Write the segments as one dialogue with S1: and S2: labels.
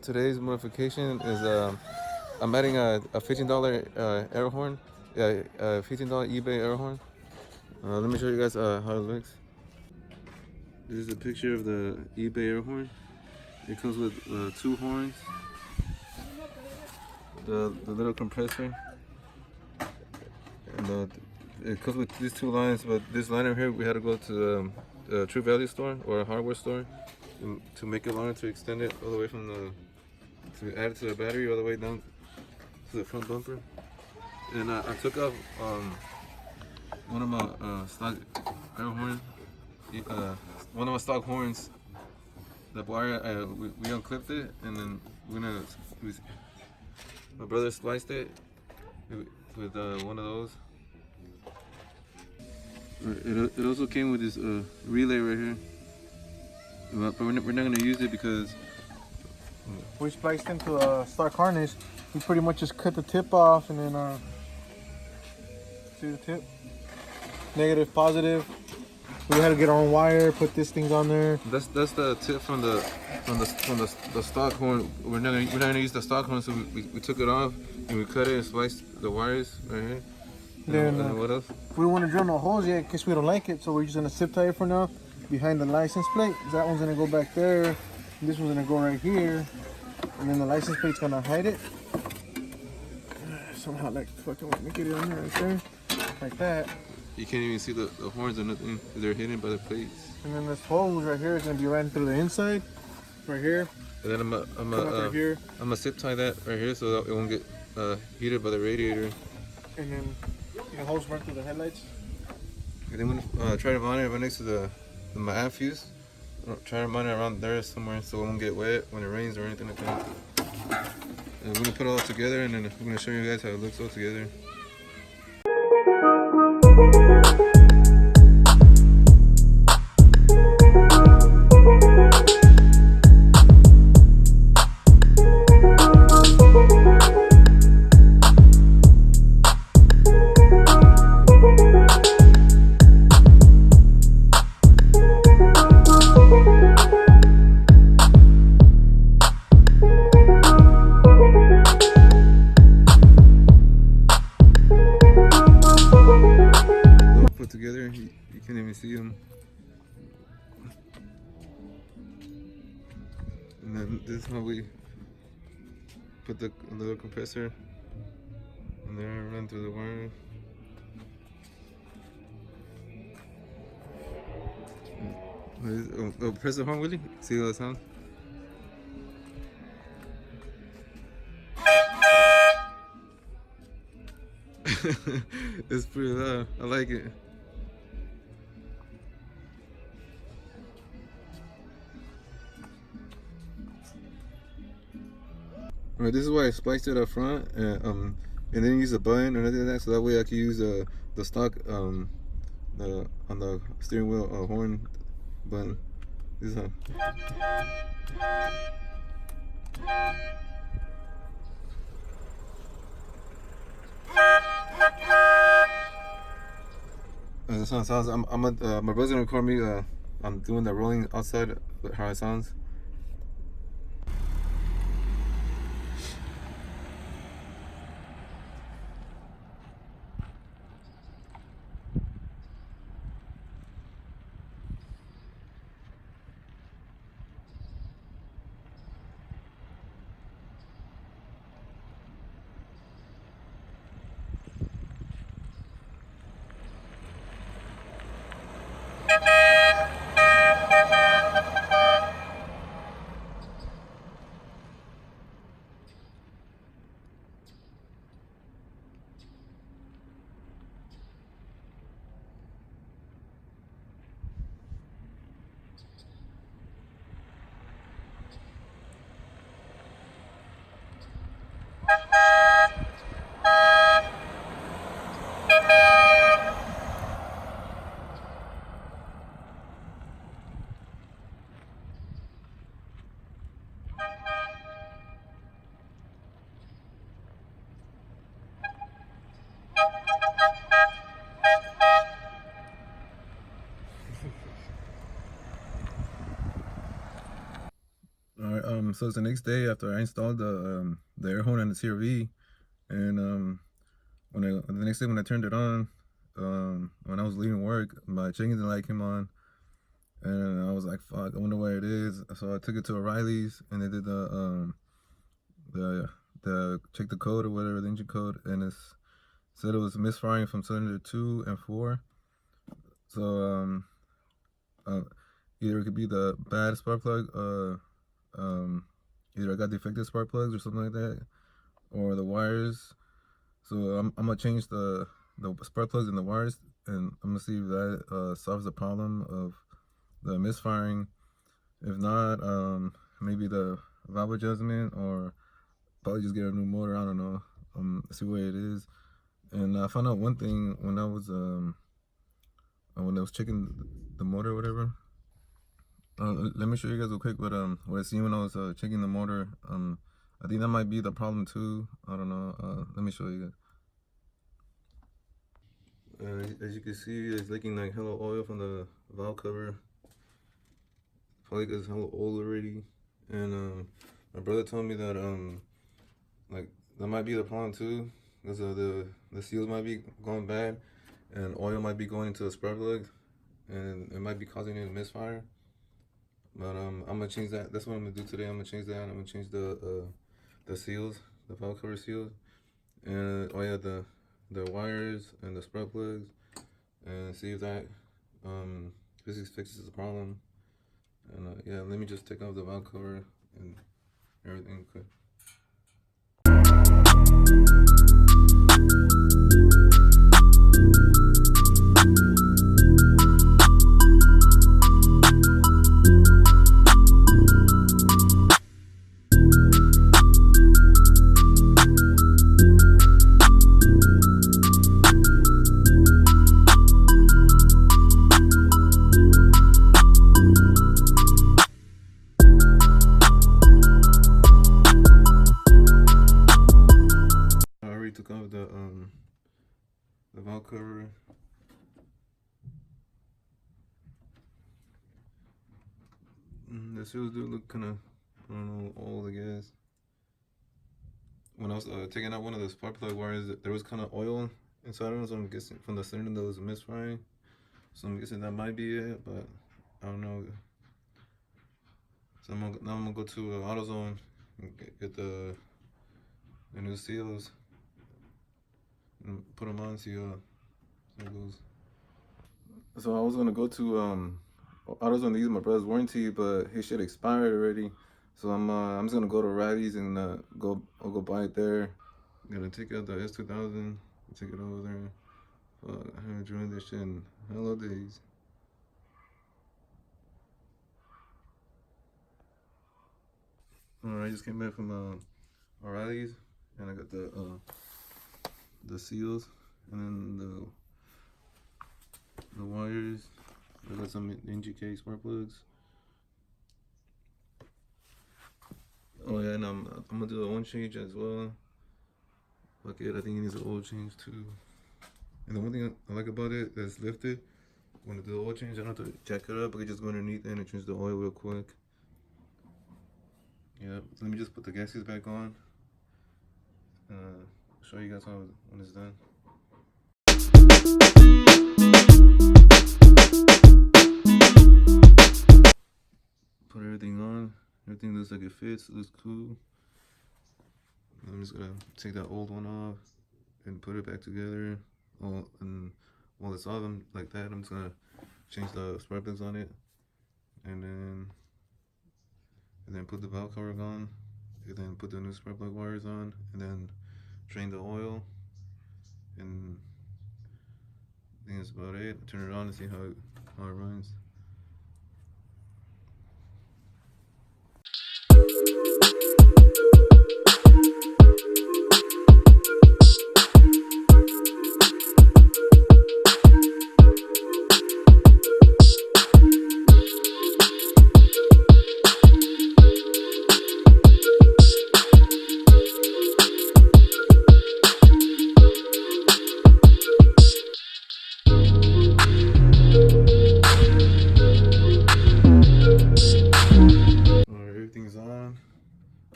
S1: Today's modification is I'm adding a $15 air horn, yeah, $15 eBay air horn. Let me show you guys how it looks. This is a picture of the eBay air horn. It comes with two horns, the little compressor, and it comes with these two lines. But this line over here, we had to go to a True Value store or a hardware store to make it longer, to extend it all the way from to add it to the battery all the way down to the front bumper. And I took off one of my stock air horn, one of my stock horns. The wire, we unclipped it, and then my brother spliced it with one of those. It also came with this relay right here, but we're not gonna use it because
S2: we spliced into a stock harness. We pretty much just cut the tip off, and then see the tip, negative, positive. We had to get our own wire, put these things on there.
S1: That's the tip from the stock horn. We're not gonna use the stock horn, so we took it off and we cut it and spliced the wires right here.
S2: Then
S1: what else?
S2: We don't want to drill no holes yet because we don't like it, so we're just gonna zip tie it for now behind the license plate. That one's gonna go back there. This one's gonna go right here, and then the license plate's gonna hide it. Somehow, like fucking make it on there right there, like that.
S1: You can't even see the horns or nothing. They're hidden by the plates.
S2: And then this hose right here is gonna be ran through the inside, right here.
S1: And then I'm gonna zip tie that right here so that it won't get heated by the radiator.
S2: And then the hose run through the headlights.
S1: And then when try to mount it right next to my amp fuse. Try to mount it around there somewhere so it won't get wet when it rains or anything like that. And we're gonna put it all together, and then I'm gonna show you guys how it looks all together. Together, you can't even see them. And then this is how we put the little compressor and then run through the wire. Press the horn, Willie. See how it sounds. It's pretty loud. I like it. Alright, this is why I spliced it up front, and then use a button or anything like that, so that way I can use the stock on the steering wheel horn button. This is how. This one sounds. My brother's gonna record me. I'm doing the rolling outside. How it sounds. Alright, so it's the next day after I installed the air horn and the CRV, and the next day when I turned it on, when I was leaving work, my chicken light came on, and I was like, "Fuck, I wonder where it is." So I took it to O'Reilly's, and they did the check the code or whatever, the engine code, and it said it was misfiring from cylinder 2 and 4. So either it could be the bad spark plug, either I got defective spark plugs or something like that, or the wires. So I'm gonna change the spark plugs and the wires, and I'm gonna see if that solves the problem of the misfiring. If not, maybe the valve adjustment, or probably just get a new motor. I don't know. See what it is. And I found out one thing when I was checking the motor or whatever. Let me show you guys real quick what I seen when I was checking the motor. I think that might be the problem too. I don't know. Let me show you guys. As you can see, it's leaking like hella oil from the valve cover. Probably because it's hella old already. And my brother told me that like that might be the problem too, because the seals might be going bad, and oil might be going into the spark plug, and it might be causing it to misfire. But I'm gonna change that. That's what I'm gonna do today. I'm gonna change that. I'm gonna change the seals, the valve cover seals, and the wires and the spark plugs, and see if that fixes the problem. And yeah, let me just take off the valve cover and everything. Okay. Took off the valve cover. The seals do look kind of, I don't know, old, I guess. When I was taking out one of the spark plug wires, there was kind of oil inside of it, so I'm guessing from the cylinder that was misfiring. So I'm guessing that might be it, but I don't know. So now I'm gonna go to AutoZone and get the new seals and put them on, see how it goes. So I was gonna go to AutoZone to use my brother's warranty, but his shit expired already. So I'm just gonna go to Riley's and I'll go buy it there. I'm gonna take out the S2000, take it over there. Fuck, I haven't driven this shit in hella days. Alright, I just came back from O'Reilly's, and I got the seals, and then the wires. I got some NGK spark plugs. Oh yeah, and I'm gonna do the oil change as well. Fuck it, I think it needs an oil change too. And the one thing I like about it is lifted. When I do the oil change, I don't have to jack it up. I can just go underneath it and change the oil real quick. Yeah, let me just put the gaskets back on. Show you guys when it's done. Put everything on. Everything looks like it fits. It looks cool. I'm just gonna take that old one off and put it back together. And while it's off, like that, I'm just gonna change the spark plugs on it, and then put the valve cover on, and then put the new spark plug wires on, and then drain the oil, and I think that's about it. Turn it on and see how it runs.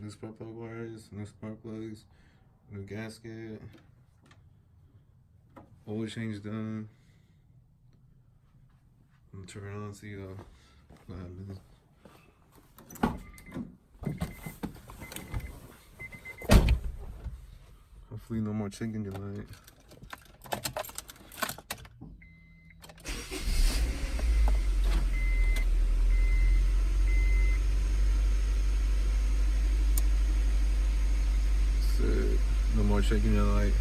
S1: New spark plug wires, new spark plugs, new gasket, oil change done. I'm gonna turn it on, see what happens. Hopefully no more chicken delight. No more chicken delight.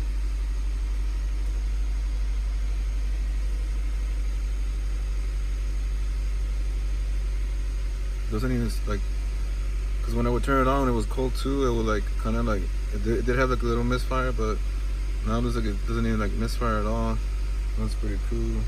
S1: Doesn't even like, because when I would turn it on, it was cold too. It would like kind of like it did have like a little misfire, but now it looks like it doesn't even like misfire at all. That's pretty cool.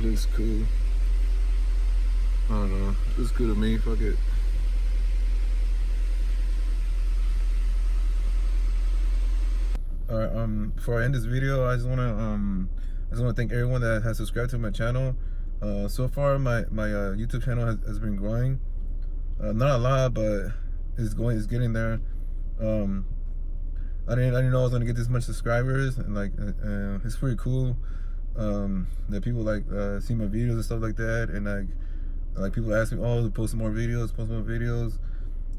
S1: Looks cool. I don't know. Looks good to me. Fuck it. Alright, before I end this video, I just wanna thank everyone that has subscribed to my channel. So far my YouTube channel has been growing. Not a lot, but it's getting there. I didn't know I was gonna get this much subscribers, and like it's pretty cool that people like see my videos and stuff like that, and like people ask me, oh, post more videos.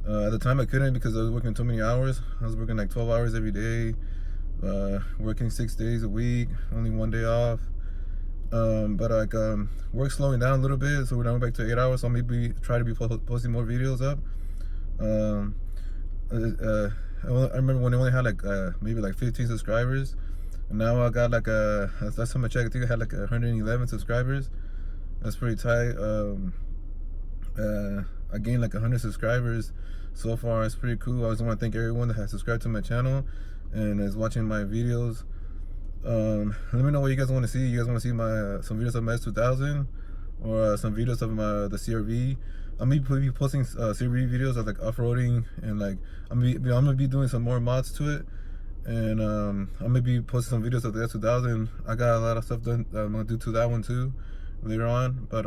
S1: At the time I couldn't because I was working too many hours. I was working like 12 hours every day, working 6 days a week, only 1 day off. But like work's slowing down a little bit, so we're down back to 8 hours. So I'll maybe try to be posting more videos up. I remember when I only had like maybe like 15 subscribers, and now I got like last time I checked, I think I had like 111 subscribers. That's pretty tight. I gained like 100 subscribers so far. It's pretty cool. I just want to thank everyone that has subscribed to my channel and is watching my videos. Let me know what you guys want to see. You guys want to see my some videos of my S2000 or some videos of the CRV. I'm gonna be posting CRV videos of like off-roading, and like I'm gonna be doing some more mods to it, and I'm gonna be posting some videos of the S2000. I got a lot of stuff done that I'm gonna do to that one too later on. But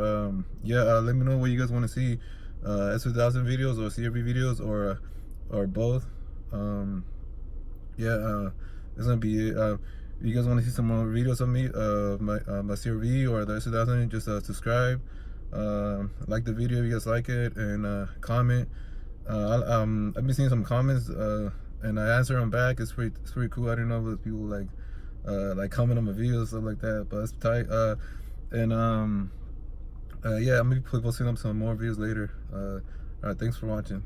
S1: yeah, let me know what you guys want to see, S2000 videos or CRV videos or both. Yeah, that's gonna be it. If you guys want to see some more videos of me, my CRV or the S2000, just subscribe, like the video if you guys like it, and comment. I've been seeing some comments, and I answer them back. It's pretty cool. I don't know if people like comment on my videos, stuff like that, but it's tight. Yeah, I'm gonna be posting up some more videos later. Alright, thanks for watching.